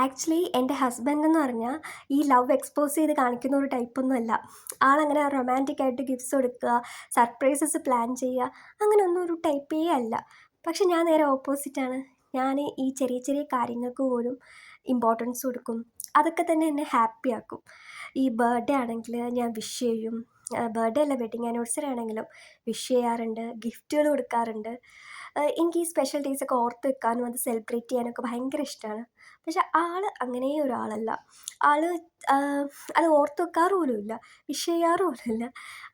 Actually എൻ്റെ husband എന്ന് പറഞ്ഞാൽ ഈ ലവ് എക്സ്പോസ് ചെയ്ത് കാണിക്കുന്ന ഒരു ടൈപ്പൊന്നുമല്ല. ആളങ്ങനെ റൊമാൻറ്റിക് ആയിട്ട് ഗിഫ്റ്റ്സ് കൊടുക്കുക, സർപ്രൈസസ് പ്ലാൻ ചെയ്യുക, അങ്ങനെയൊന്നും ഒരു ടൈപ്പേ അല്ല. പക്ഷെ ഞാൻ നേരെ ഓപ്പോസിറ്റാണ്. ഞാൻ ഈ ചെറിയ ചെറിയ കാര്യങ്ങൾക്ക് പോലും ഇമ്പോർട്ടൻസ് കൊടുക്കും. അതൊക്കെ തന്നെ എന്നെ ഹാപ്പി ആക്കും. ഈ ബർത്ത്ഡേ ആണെങ്കിൽ ഞാൻ വിഷ് ചെയ്യും. ബർത്ത്ഡേ അല്ല, വെഡിങ് ആനിവേഴ്സറി ആണെങ്കിലും വിഷ് ചെയ്യാറുണ്ട്, ഗിഫ്റ്റുകൾ കൊടുക്കാറുണ്ട്. എനിക്ക് ഈ സ്പെഷ്യൽ ഡേയ്സൊക്കെ ഓർത്ത് വെക്കാനും അത് സെലിബ്രേറ്റ് ചെയ്യാനൊക്കെ ഭയങ്കര ഇഷ്ടമാണ്. പക്ഷെ ആൾ അങ്ങനെ ഒരാളല്ല. ആൾ അത് ഓർത്ത് വെക്കാറ് പോലുമില്ല, വിഷ് ചെയ്യാറ് പോലുമില്ല.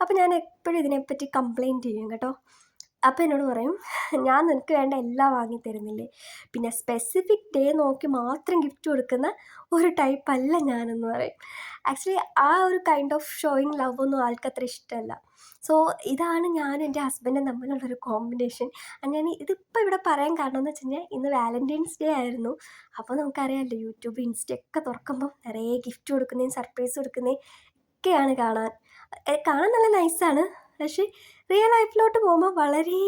അപ്പോൾ ഞാൻ എപ്പോഴും ഇതിനെപ്പറ്റി കംപ്ലയിൻറ്റ് ചെയ്യും കേട്ടോ. അപ്പോൾ എന്നോട് പറയും, ഞാൻ നിനക്ക് വേണ്ട എല്ലാം വാങ്ങി തരുന്നില്ലേ, പിന്നെ സ്പെസിഫിക് ഡേ നോക്കി മാത്രം ഗിഫ്റ്റ് കൊടുക്കുന്ന ഒരു ടൈപ്പല്ല ഞാനെന്ന് പറയും. ആക്ച്വലി ആ ഒരു കൈൻഡ് ഓഫ് ഷോയിങ് ലവ് ഒന്നും ആൾക്കത്ര ഇഷ്ടമല്ല. സോ ഇതാണ് ഞാനും എൻ്റെ ഹസ്ബൻഡും തമ്മിലുള്ളൊരു കോമ്പിനേഷൻ. അങ്ങനെ ഇതിപ്പോൾ ഇവിടെ പറയാൻ കാരണം എന്ന് വെച്ച് കഴിഞ്ഞാൽ ഇന്ന് വാലൻറ്റൈൻസ് ഡേ ആയിരുന്നു. അപ്പോൾ നമുക്കറിയാമല്ലോ, യൂട്യൂബ് ഇൻസ്റ്റയൊക്കെ തുറക്കുമ്പം നിറയെ ഗിഫ്റ്റ് കൊടുക്കുന്നതും സർപ്രൈസ് കൊടുക്കുന്നതും ഒക്കെയാണ് കാണാൻ. കാണാൻ നല്ല നൈസാണ്. പക്ഷേ റിയൽ ലൈഫിലോട്ട് പോകുമ്പോൾ വളരെ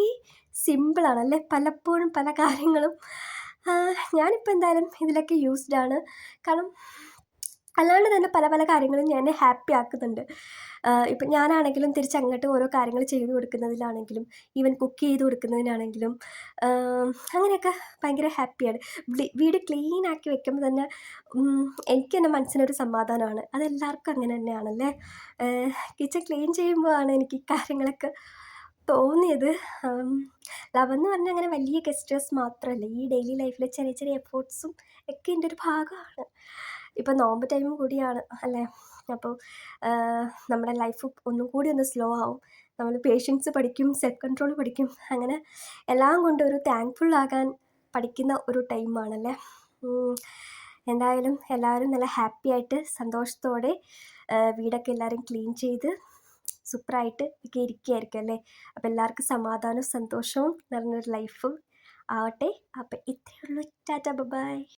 സിമ്പിളാണ് അല്ലേ, പലപ്പോഴും പല കാര്യങ്ങളും. ഞാനിപ്പോൾ എന്തായാലും ഇതിലൊക്കെ യൂസ്ഡാണ്. കാരണം അല്ലാണ്ട് തന്നെ പല പല കാര്യങ്ങളും എന്നെ ഹാപ്പി ആക്കുന്നുണ്ട്. ഇപ്പം ഞാനാണെങ്കിലും തിരിച്ചങ്ങോട്ട് ഓരോ കാര്യങ്ങൾ ചെയ്തു കൊടുക്കുന്നതിലാണെങ്കിലും, ഈവൻ കുക്ക് ചെയ്ത് കൊടുക്കുന്നതിനാണെങ്കിലും അങ്ങനെയൊക്കെ ഭയങ്കര ഹാപ്പിയാണ്. വീട് ക്ലീൻ ആക്കി വെക്കുമ്പോൾ തന്നെ എനിക്ക് തന്നെ മനസ്സിനൊരു സമാധാനമാണ്. അതെല്ലാവർക്കും അങ്ങനെ തന്നെയാണല്ലേ. കിച്ചൺ ക്ലീൻ ചെയ്യുമ്പോഴാണ് എനിക്ക് ഈ കാര്യങ്ങളൊക്കെ തോന്നിയത്. ലവ് എന്ന് പറഞ്ഞാൽ അങ്ങനെ വലിയ ഗെസ്റ്റേഴ്സ് മാത്രമല്ല, ഈ ഡെയിലി ലൈഫിലെ ചെറിയ ചെറിയ എഫേർട്സും ഒക്കെ എൻ്റെ ഒരു ഭാഗമാണ്. ഇപ്പം നോമ്പ് ടൈമും കൂടിയാണ് അല്ലേ. അപ്പോൾ നമ്മുടെ ലൈഫ് ഒന്നും കൂടി ഒന്ന് സ്ലോ ആവും. നമ്മൾ പേഷ്യൻസ് പഠിക്കും, സെൽഫ് കൺട്രോൾ പഠിക്കും. അങ്ങനെ എല്ലാം കൊണ്ടും ഒരു താങ്ക്ഫുൾ ആകാൻ പഠിക്കുന്ന ഒരു ടൈമാണല്ലേ. എന്തായാലും എല്ലാവരും നല്ല ഹാപ്പി ആയിട്ട് സന്തോഷത്തോടെ വീടൊക്കെ എല്ലാവരും ക്ലീൻ ചെയ്ത് സൂപ്പറായിട്ട് ഒക്കെ ഇരിക്കുകയായിരിക്കും അല്ലേ. അപ്പോൾ എല്ലാവർക്കും സമാധാനവും സന്തോഷവും നിറഞ്ഞൊരു ലൈഫ് ആവട്ടെ. അപ്പം ഇത്രയേ ഉള്ളൂ. ടാറ്റ, ബൈ.